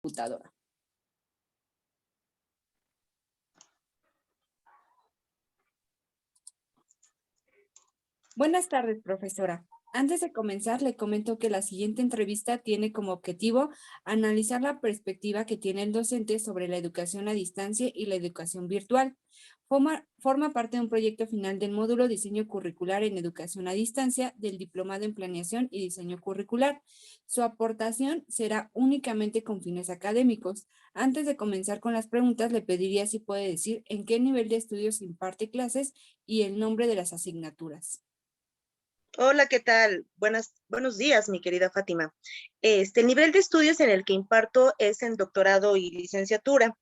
Computadora. Buenas tardes, profesora. Antes de comenzar, le comento que la siguiente entrevista tiene como objetivo analizar la perspectiva que tiene el docente sobre la educación a distancia y la educación virtual. Forma parte de un proyecto final del módulo Diseño Curricular en Educación a Distancia del Diplomado en Planeación y Diseño Curricular. Su aportación será únicamente con fines académicos. Antes de comenzar con las preguntas, le pediría si puede decir en qué nivel de estudios imparte clases y el nombre de las asignaturas. Hola, ¿qué tal? Buenos días, mi querida Fátima. El nivel de estudios en el que imparto es en doctorado y licenciatura.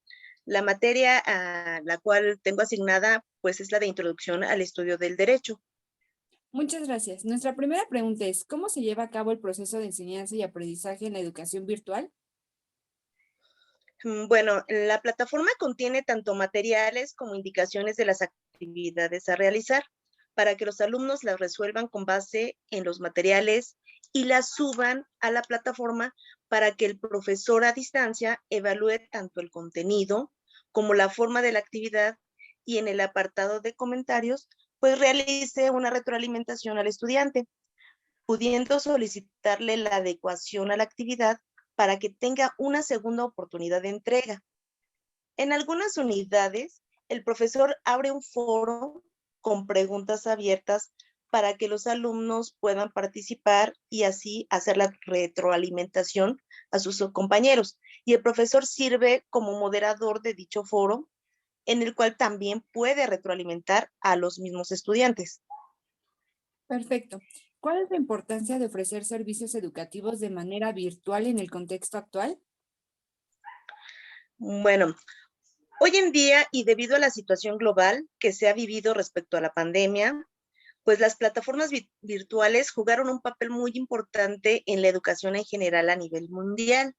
La materia a la cual tengo asignada, pues, es la de Introducción al Estudio del Derecho. Muchas gracias. Nuestra primera pregunta es, ¿cómo se lleva a cabo el proceso de enseñanza y aprendizaje en la educación virtual? Bueno, la plataforma contiene tanto materiales como indicaciones de las actividades a realizar para que los alumnos las resuelvan con base en los materiales y las suban a la plataforma para que el profesor a distancia evalúe tanto el contenido como la forma de la actividad y en el apartado de comentarios, pues realice una retroalimentación al estudiante, pudiendo solicitarle la adecuación a la actividad para que tenga una segunda oportunidad de entrega. En algunas unidades, el profesor abre un foro con preguntas abiertas para que los alumnos puedan participar y así hacer la retroalimentación a sus compañeros. Y el profesor sirve como moderador de dicho foro, en el cual también puede retroalimentar a los mismos estudiantes. Perfecto. ¿Cuál es la importancia de ofrecer servicios educativos de manera virtual en el contexto actual? Bueno, hoy en día y debido a la situación global que se ha vivido respecto a la pandemia, pues las plataformas virtuales jugaron un papel muy importante en la educación en general a nivel mundial.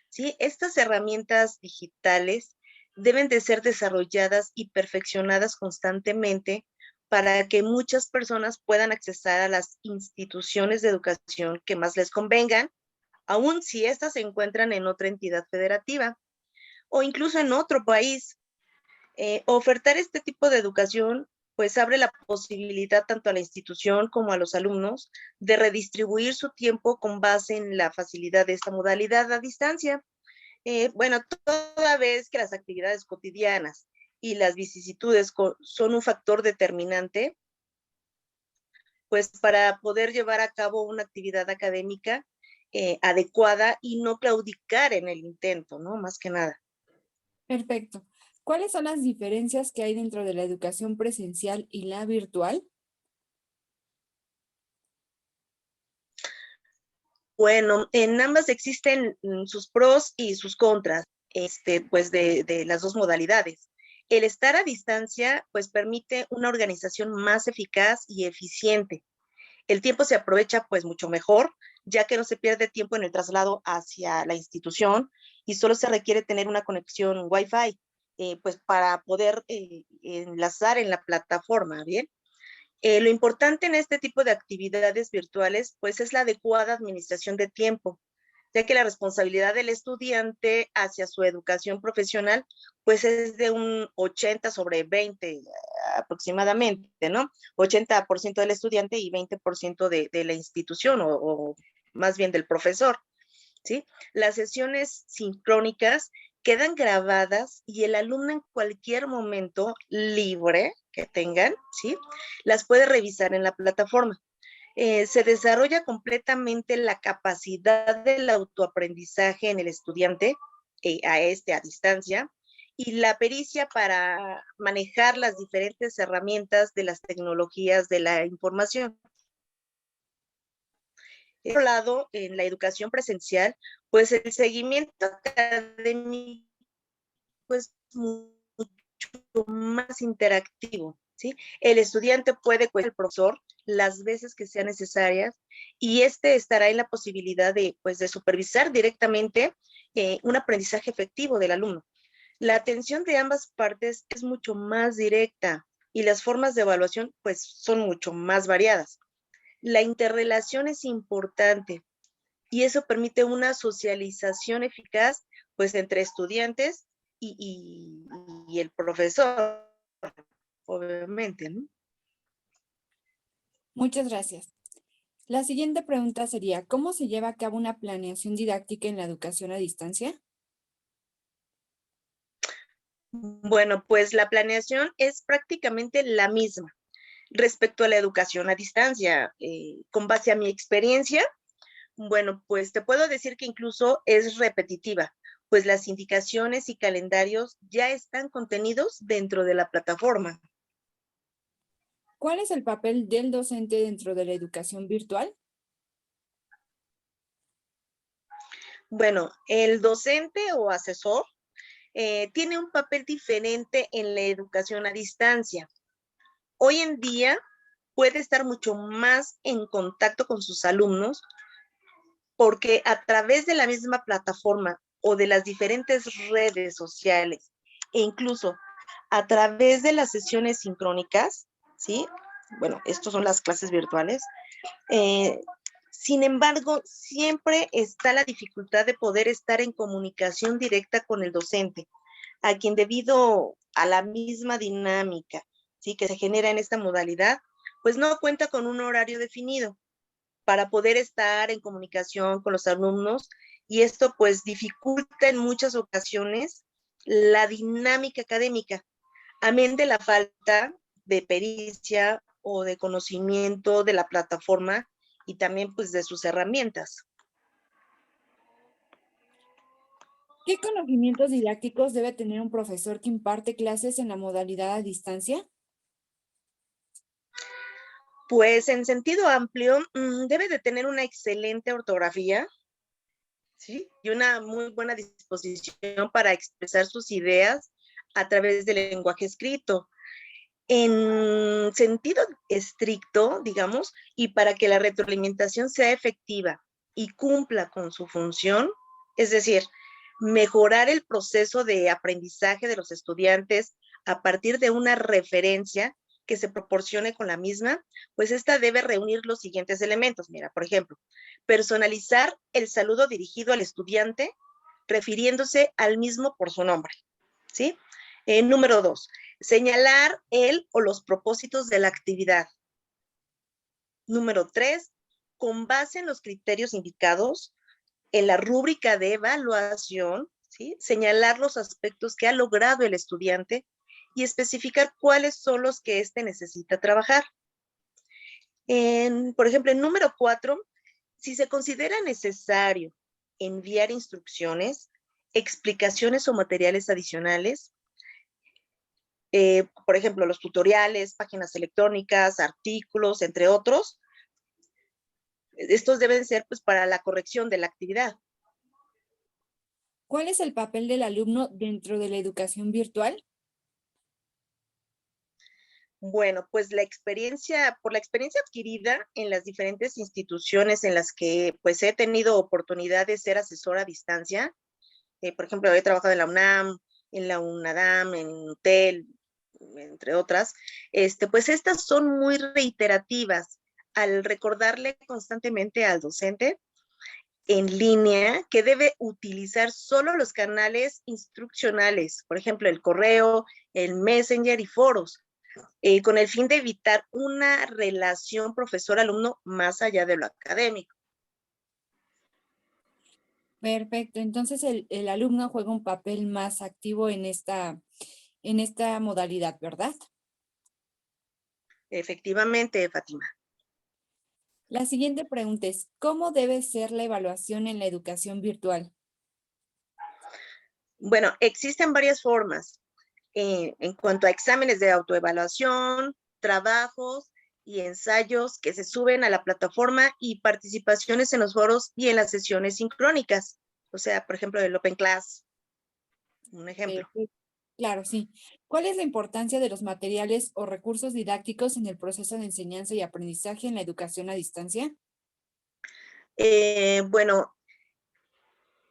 ¿Sí? Estas herramientas digitales deben de ser desarrolladas y perfeccionadas constantemente para que muchas personas puedan accesar a las instituciones de educación que más les convengan, aun si éstas se encuentran en otra entidad federativa o incluso en otro país. Ofertar este tipo de educación pues abre la posibilidad tanto a la institución como a los alumnos de redistribuir su tiempo con base en la facilidad de esta modalidad a distancia. Bueno, toda vez que las actividades cotidianas y las vicisitudes son un factor determinante, pues para poder llevar a cabo una actividad académica adecuada y no claudicar en el intento, ¿no? Más que nada. Perfecto. ¿Cuáles son las diferencias que hay dentro de la educación presencial y la virtual? Bueno, en ambas existen sus pros y sus contras, pues de las dos modalidades. El estar a distancia, pues permite una organización más eficaz y eficiente. El tiempo se aprovecha pues mucho mejor, ya que no se pierde tiempo en el traslado hacia la institución y solo se requiere tener una conexión Wi-Fi, pues para poder enlazar en la plataforma, ¿bien? Lo importante en este tipo de actividades virtuales, pues es la adecuada administración de tiempo, ya que la responsabilidad del estudiante hacia su educación profesional, pues es de un 80/20 aproximadamente, ¿no? 80% del estudiante y 20% de la institución o más bien del profesor. ¿Sí? Las sesiones sincrónicas quedan grabadas y el alumno en cualquier momento libre que tengan, ¿sí? Las puede revisar en la plataforma. Se desarrolla completamente la capacidad del autoaprendizaje en el estudiante, a distancia, y la pericia para manejar las diferentes herramientas de las tecnologías de la información. Por otro lado, en la educación presencial, pues el seguimiento académico es mucho más interactivo, ¿sí? El estudiante puede con el profesor las veces que sean necesarias y este estará en la posibilidad de, pues, de supervisar directamente un aprendizaje efectivo del alumno. La atención de ambas partes es mucho más directa y las formas de evaluación, pues, son mucho más variadas. La interrelación es importante y eso permite una socialización eficaz pues entre estudiantes y el profesor, obviamente, ¿no? Muchas gracias. La siguiente pregunta sería, ¿cómo se lleva a cabo una planeación didáctica en la educación a distancia? Bueno, pues la planeación es prácticamente la misma respecto a la educación a distancia. Con base a mi experiencia, bueno, pues te puedo decir que incluso es repetitiva, pues las indicaciones y calendarios ya están contenidos dentro de la plataforma. ¿Cuál es el papel del docente dentro de la educación virtual? Bueno, el docente o asesor tiene un papel diferente en la educación a distancia. Hoy en día puede estar mucho más en contacto con sus alumnos porque a través de la misma plataforma o de las diferentes redes sociales e incluso a través de las sesiones sincrónicas, ¿sí? Bueno, estas son las clases virtuales. Eh, Sin embargo, siempre está la dificultad de poder estar en comunicación directa con el docente, a quien debido a la misma dinámica, ¿sí? Que se genera en esta modalidad, pues no cuenta con un horario definido para poder estar en comunicación con los alumnos y esto pues dificulta en muchas ocasiones la dinámica académica, amén de la falta de pericia o de conocimiento de la plataforma y también pues de sus herramientas. ¿Qué conocimientos didácticos debe tener un profesor que imparte clases en la modalidad a distancia? Pues en sentido amplio, debe de tener una excelente ortografía, ¿sí? Y una muy buena disposición para expresar sus ideas a través del lenguaje escrito. En sentido estricto, digamos, y para que la retroalimentación sea efectiva y cumpla con su función, es decir, mejorar el proceso de aprendizaje de los estudiantes a partir de una referencia que se proporcione con la misma, pues esta debe reunir los siguientes elementos. Mira, por ejemplo, personalizar el saludo dirigido al estudiante refiriéndose al mismo por su nombre, ¿sí? Número 2, señalar el o los propósitos de la actividad. Número 3, con base en los criterios indicados en la rúbrica de evaluación, ¿sí? Señalar los aspectos que ha logrado el estudiante y especificar cuáles son los que éste necesita trabajar. Por ejemplo, en número 4, si se considera necesario enviar instrucciones, explicaciones o materiales adicionales, por ejemplo, los tutoriales, páginas electrónicas, artículos, entre otros. Estos deben ser pues para la corrección de la actividad. ¿Cuál es el papel del alumno dentro de la educación virtual? Bueno, pues por la experiencia adquirida en las diferentes instituciones en las que pues he tenido oportunidad de ser asesora a distancia, por ejemplo, he trabajado en la UNAM, en la UNADAM, en UTEL, entre otras, pues estas son muy reiterativas al recordarle constantemente al docente en línea que debe utilizar solo los canales instruccionales, por ejemplo, el correo, el Messenger y foros, con el fin de evitar una relación profesor-alumno más allá de lo académico. Perfecto. Entonces el alumno juega un papel más activo en esta modalidad, ¿verdad? Efectivamente, Fátima. La siguiente pregunta es, ¿cómo debe ser la evaluación en la educación virtual? Bueno, existen varias formas en cuanto a exámenes de autoevaluación, trabajos y ensayos que se suben a la plataforma y participaciones en los foros y en las sesiones sincrónicas. O sea, por ejemplo, el Open Class, un ejemplo. Perfecto. Claro, sí. ¿Cuál es la importancia de los materiales o recursos didácticos en el proceso de enseñanza y aprendizaje en la educación a distancia? Bueno,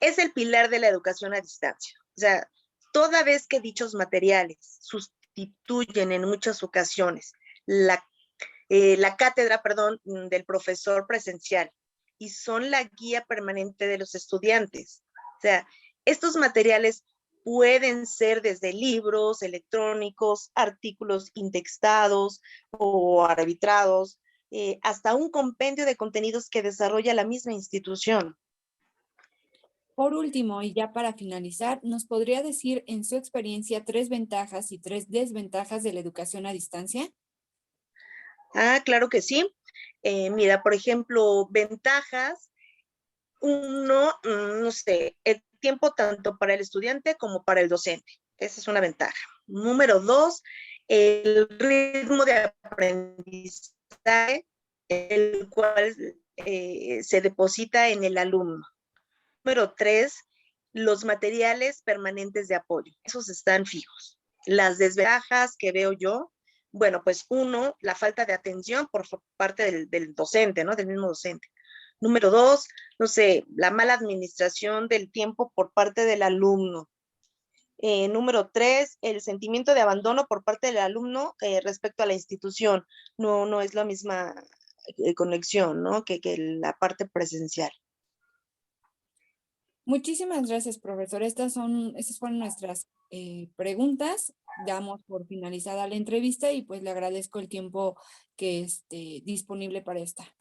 es el pilar de la educación a distancia. O sea, toda vez que dichos materiales sustituyen en muchas ocasiones la, la cátedra, perdón, del profesor presencial y son la guía permanente de los estudiantes. O sea, Estos materiales pueden ser desde libros electrónicos, artículos indexados o arbitrados, hasta un compendio de contenidos que desarrolla la misma institución. Por último, y ya para finalizar, ¿nos podría decir en su experiencia 3 ventajas y 3 desventajas de la educación a distancia? Claro que sí. Mira, por ejemplo, ventajas. Uno, no sé, el tiempo tanto para el estudiante como para el docente. Esa es una ventaja. Número dos, el ritmo de aprendizaje, el cual se deposita en el alumno. Número tres, los materiales permanentes de apoyo. Esos están fijos. Las desventajas que veo yo, bueno, pues uno, la falta de atención por parte del docente, ¿no? Del mismo docente. Número dos, no sé, la mala administración del tiempo por parte del alumno. Número tres, el sentimiento de abandono por parte del alumno respecto a la institución. No es la misma conexión, ¿no? Que la parte presencial. Muchísimas gracias, profesor. Estas fueron nuestras preguntas. Damos por finalizada la entrevista y pues le agradezco el tiempo que esté disponible para esta.